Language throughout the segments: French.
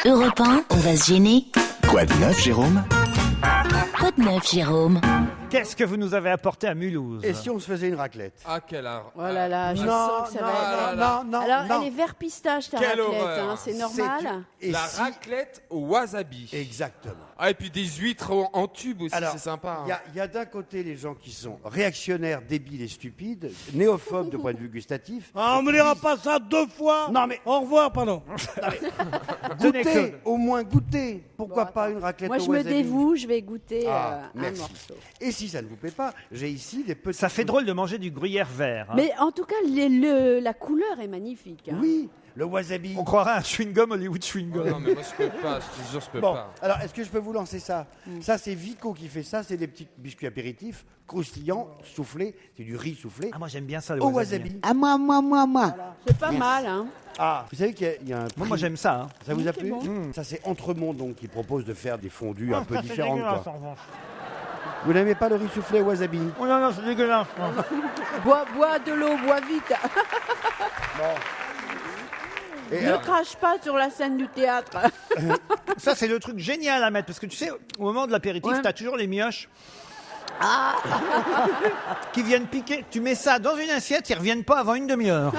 Europe 1, on va se gêner. Quoi de neuf, Jérôme? Quoi de neuf, Jérôme? Qu'est-ce que vous nous avez apporté à Mulhouse? Et si on se faisait une raclette? Ah, quel art. Oh là là, je Non, sens que ça va être... non, Alors, non. elle est vert pistache, ta Quelle raclette, horreur. hein, c'est normal. Et La si- raclette au wasabi. Exactement. Ah, et puis des huîtres en tube aussi, Alors, c'est sympa. hein. Il y a d'un côté les gens qui sont réactionnaires, débiles et stupides, néophobes de point de vue gustatif. Ah, on me dira pas ça deux fois. Non, mais- Au revoir, pardon. Tenez, Goûtez, Claude. au moins goûtez. Pourquoi Bon, pas attends. une raclette Moi, au je me wasabi? dévoue, je vais goûter Ah, un merci. morceau. Et si ça ne vous plaît pas, j'ai ici des petits... Ça fait drôle de manger du gruyère vert. hein. Mais en tout cas, la couleur est magnifique. hein. Oui, le wasabi. On croirait un chewing-gum Hollywood Oh chewing-gum. non, mais moi je peux pas, je te jure, je peux Bon, pas. alors est-ce que je peux vous lancer ça? Ça, c'est Vico qui fait ça, c'est des petits biscuits apéritifs, croustillants, soufflés, c'est du riz soufflé, Ah, moi j'aime bien ça, le au wasabi. wasabi. Ah, moi. C'est pas mal, hein. Ah, vous savez qu'il y a un Moi prix- j'aime ça. hein. Ça vous a c'est plu bon. Ça, c'est Entremont, donc, qui propose de faire des fondus un peu Ça, c'est différentes. dégueulasse, Quoi. en revanche. Vous n'aimez pas le riz soufflé au wasabi? Oh non, non, c'est dégueulasse. Bois de l'eau, bois vite. Et Ne alors, crache pas sur la scène du théâtre. Ça, c'est le truc génial à mettre. Parce que tu sais, au moment de l'apéritif, Ouais. t'as toujours les mioches. Qui viennent piquer. Tu mets ça dans une assiette, ils reviennent pas avant une demi-heure.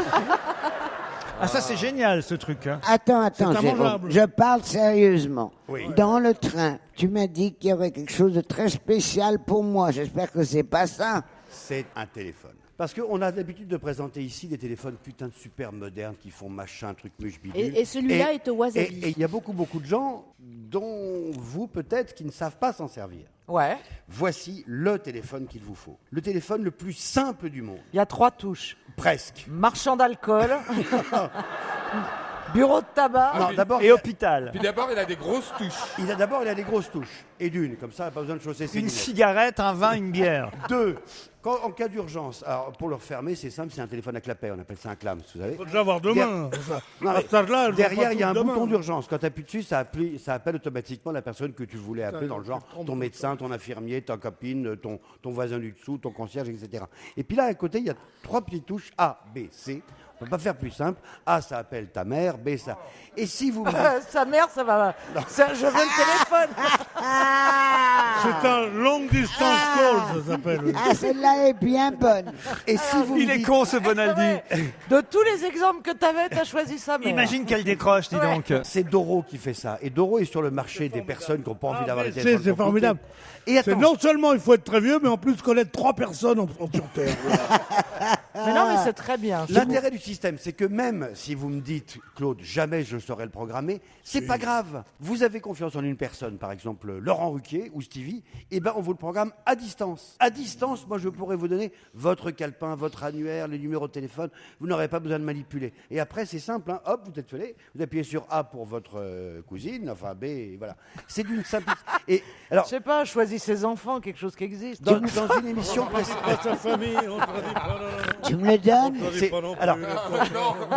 Ah, ça, c'est génial, ce truc. hein. Attends, C'est Jérôme. immangeable. Je parle sérieusement. Oui. Dans le train, tu m'as dit qu'il y aurait quelque chose de très spécial pour moi. J'espère que c'est pas ça. c'est un téléphone. Parce qu'on a l'habitude de présenter ici des téléphones putain de super modernes qui font machin, truc muche bidule. Et celui-là est au wasabi. Et il y a beaucoup de gens, dont vous peut-être, qui ne savent pas s'en servir. Ouais, Voici le téléphone qu'il vous faut. Le téléphone le plus simple du monde. il y a 3 touches. Presque. Marchand d'alcool, bureau de tabac. Non, d'abord, Et hôpital. Puis d'abord, il a des grosses touches. il a des grosses touches. Et d'une, comme ça, pas besoin de chausser ses Une lunettes. cigarette, un vin, une bière. Deux, en cas d'urgence, alors pour le refermer, c'est simple, c'est un téléphone à clapet, on appelle ça un clams, vous savez. Faut déjà avoir deux mains. Non, À mais cet âge-là, elles ont derrière, pas il y a un toutes deux bouton mains. d'urgence. Quand tu appuies dessus, ça appelle automatiquement la personne que tu voulais appeler, dans le genre ton médecin, ton infirmier, ta copine, ton voisin du dessous, ton concierge, etc. Et puis là, à côté, il y a 3 petites touches A, B, C. On ne peut pas faire plus simple. A, ça appelle ta mère. B, ça. Et si vous me dites- Sa mère, ça va. Je veux le téléphone. C'est un long distance call, ça s'appelle. oui. Ah, celle-là est bien bonne. et si vous Il me est dites- con, ce Bonaldi. De tous les exemples que t'avais, t'as choisi sa mère. Imagine qu'elle décroche, dis donc. C'est Doro qui fait ça. Et Doro est sur le marché des personnes qui n'ont pas envie Ah, d'avoir mais les téléphones c'est formidable. Et C'est attends, non seulement il faut être très vieux, mais en plus connaître 3 personnes sur Terre. Mais non, mais c'est très bien. l'intérêt du système, c'est que même si vous me dites, Claude, jamais je saurais le programmer, c'est pas grave. Vous avez confiance en une personne, par exemple Laurent Ruquier ou Stevie, et ben on vous le programme à distance. À distance, moi je pourrais vous donner votre calepin, votre annuaire, les numéros de téléphone. Vous n'aurez pas besoin de manipuler. Et après c'est simple, hein, hop, vous êtes fait, vous appuyez sur A pour votre cousine, enfin B, et voilà. C'est d'une simplicité. Et alors, Je sais pas, choisis ses enfants, quelque chose qui existe. dans une émission précédente. Dans sa famille, on te dit pas non. Tu me le donnes? On te dit C'est- pas non plus. alors,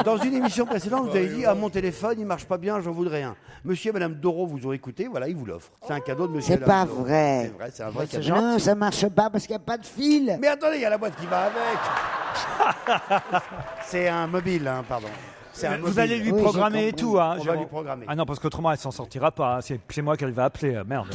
dans une émission précédente, vous avez dit ah mon téléphone il marche pas bien, j'en voudrais un. Monsieur et Madame Doro vous ont écouté, voilà, ils vous l'offrent. C'est un cadeau de Monsieur. C'est et Madame pas Doro. vrai. C'est vrai, c'est un vrai C'est cadeau. Non, ça marche pas parce qu'il n'y a pas de fil. Mais attendez, il y a la boîte qui va avec. C'est un mobile, hein, pardon. C'est un Vous mobile. allez lui Oui, j'ai programmer et compris. tout. Hein, On va Jérôme. lui programmer. Ah non, parce qu'autrement, elle s'en sortira pas. hein. C'est moi qu'elle va appeler. Merde.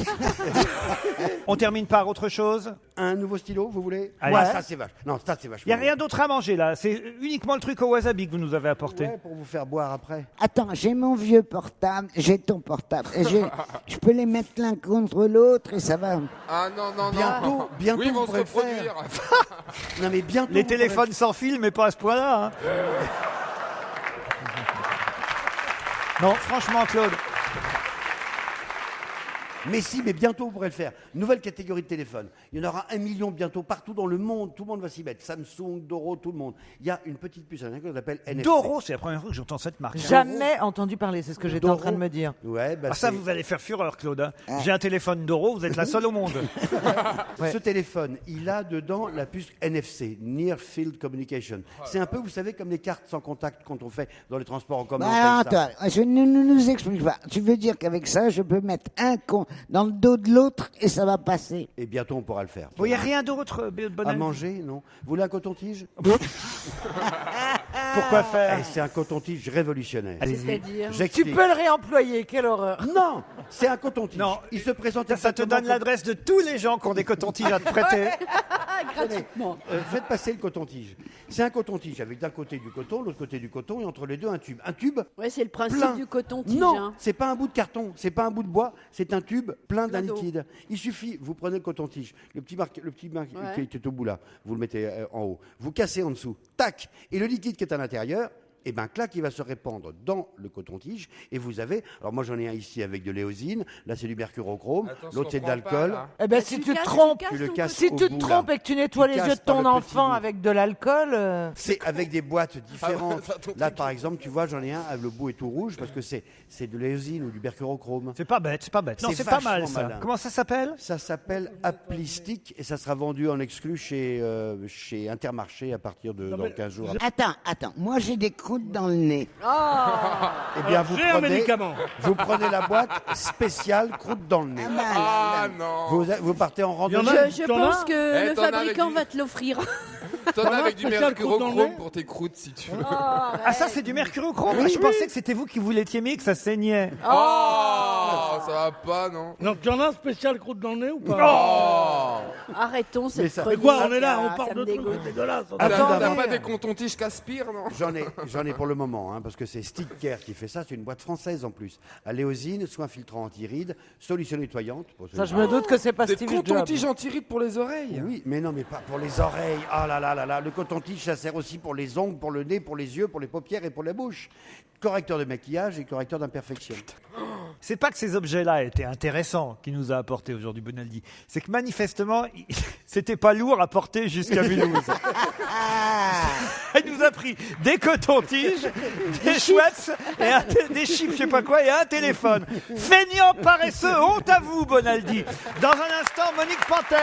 On termine par autre chose. Un nouveau stylo, vous voulez? Allez. Ouais, ça c'est vache. Non, ça c'est vachement. Il n'y a rien d'autre à manger là. C'est uniquement le truc au wasabi que vous nous avez apporté. Ouais, pour vous faire boire après. Attends, j'ai mon vieux portable, j'ai ton portable. Et je peux les mettre l'un contre l'autre et ça va. Ah non, non, non. Bientôt, Oui, ils vous vont se pourrez le faire. reproduire. Non mais bientôt. Les vous pourrez téléphones sans fil, mais pas à ce point-là. hein. Non, franchement, Claude. Mais si, mais bientôt vous pourrez le faire. Nouvelle catégorie de téléphone. Il y en aura 1 million bientôt partout dans le monde. Tout le monde va s'y mettre. Samsung, Doro, tout le monde. Il y a une petite puce à l'intérieur qu'on appelle NFC. Doro, c'est la première fois que j'entends cette marque. hein. Jamais entendu parler, c'est ce que j'étais en train de me dire. Ouais, bah Ah, ça, c'est- vous allez faire fureur, Claude. hein. J'ai un téléphone Doro, vous êtes la seule au monde. Ouais. Ce téléphone, il a dedans la puce NFC, Near Field Communication. C'est un peu, vous savez, comme les cartes sans contact quand on fait dans les transports en commun. Bah, on alors, paye ça. attends, ne nous explique pas. Tu veux dire qu'avec ça, je peux mettre un con dans le dos de l'autre et ça va passer. Et bientôt, on pourra le faire. Bon, il n'y a rien d'autre, À Bonaldi. manger, non? Vous voulez un coton-tige? Pourquoi faire? Eh, c'est un coton-tige révolutionnaire. C'est-à-dire Tu J'explique. peux le réemployer, quelle horreur. Non, c'est un coton-tige. Non. Il se présente Ça te exactement donne comme- l'adresse de tous les gens qui ont des cotons-tiges à te prêter. gratuitement. Faites passer le coton-tige. C'est un coton-tige avec d'un côté du coton, l'autre côté du coton et entre les deux un tube. Un tube Ouais, c'est le principe plein. du coton-tige. Non, hein. c'est pas un bout de carton, c'est pas un bout de bois, c'est un tube plein d'un Plein d'eau. liquide. Il suffit, vous prenez le coton-tige, le petit marque Ouais. qui est au bout là, vous le mettez en haut, vous cassez en dessous, tac, et le liquide qui est à l'intérieur, et ben clac, il va se répandre dans le coton-tige et vous avez, alors moi j'en ai un ici avec de l'éosine, là c'est du mercurochrome, Attends, je l'autre c'est de comprends pas, l'alcool. là. Eh ben, Bah, si tu tu te casses, trompes, tu Tu le ton casses si au tu te bout, trompes là. et que tu nettoies Tu les casses yeux de par ton le petit enfant bout. avec de l'alcool, C'est avec des boîtes différentes. Ah, ton Là, truc. par exemple, tu vois, j'en ai un, le bout est tout rouge parce que c'est de l'éosine ou du mercurochrome. C'est pas bête, c'est pas bête. Non, C'est c'est pas mal vachement ça. malin. Comment ça s'appelle? Ça s'appelle Applistic et ça sera vendu en exclu chez Intermarché à partir de dans 15 jours. Attends, moi j'ai des croûtes dans le nez. Eh bien, vous J'ai un prenez, médicament. vous prenez la boîte spéciale croûte dans le nez. Ah non. Vous partez en Il y en randonnée. a- Je T'en pense as que Eh, le t'en as avec fabricant du- va te l'offrir. T'en as avec du spécial croûte dans le mercurochrome nez pour tes croûtes si tu veux. Ah, ça, c'est du mercurochrome. Ah, je pensais que c'était vous qui vous l'étiez mis, que ça saignait. Oh, ça va pas, non? Donc, il y en a un spécial croûte dans le nez ou pas Oh. Arrêtons cette ça- Mais chronique. quoi, on est là, ah, on ça parle me de trucs dégoûte. dégueulasses. Attends, T'as mais- pas des coton-tiges qu'aspire, non? J'en ai pour le moment, hein, parce que c'est Sticker qui fait ça. C'est une boîte française en plus. À l'éosine, soin filtrant anti-rides, solution nettoyante. Pour ça celui- je me doute que c'est pas Des Stevie Jobs. coton-tiges anti-rides pour les oreilles. Oui, mais non, mais pas pour les oreilles. Ah là là là là. Le coton-tige, ça sert aussi pour les ongles, pour le nez, pour les yeux, pour les paupières et pour la bouche. Correcteur de maquillage et correcteur d'imperfection. C'est pas que ces objets-là étaient intéressants qu'il nous a apportés aujourd'hui, Bonaldi. C'est que manifestement, c'était pas lourd à porter jusqu'à Mulhouse. Il nous a pris des cotons-tiges, des chouettes, et des chips, je sais pas quoi, et un téléphone. Feignant paresseux, honte à vous, Bonaldi. Dans un instant, Monique Pantel.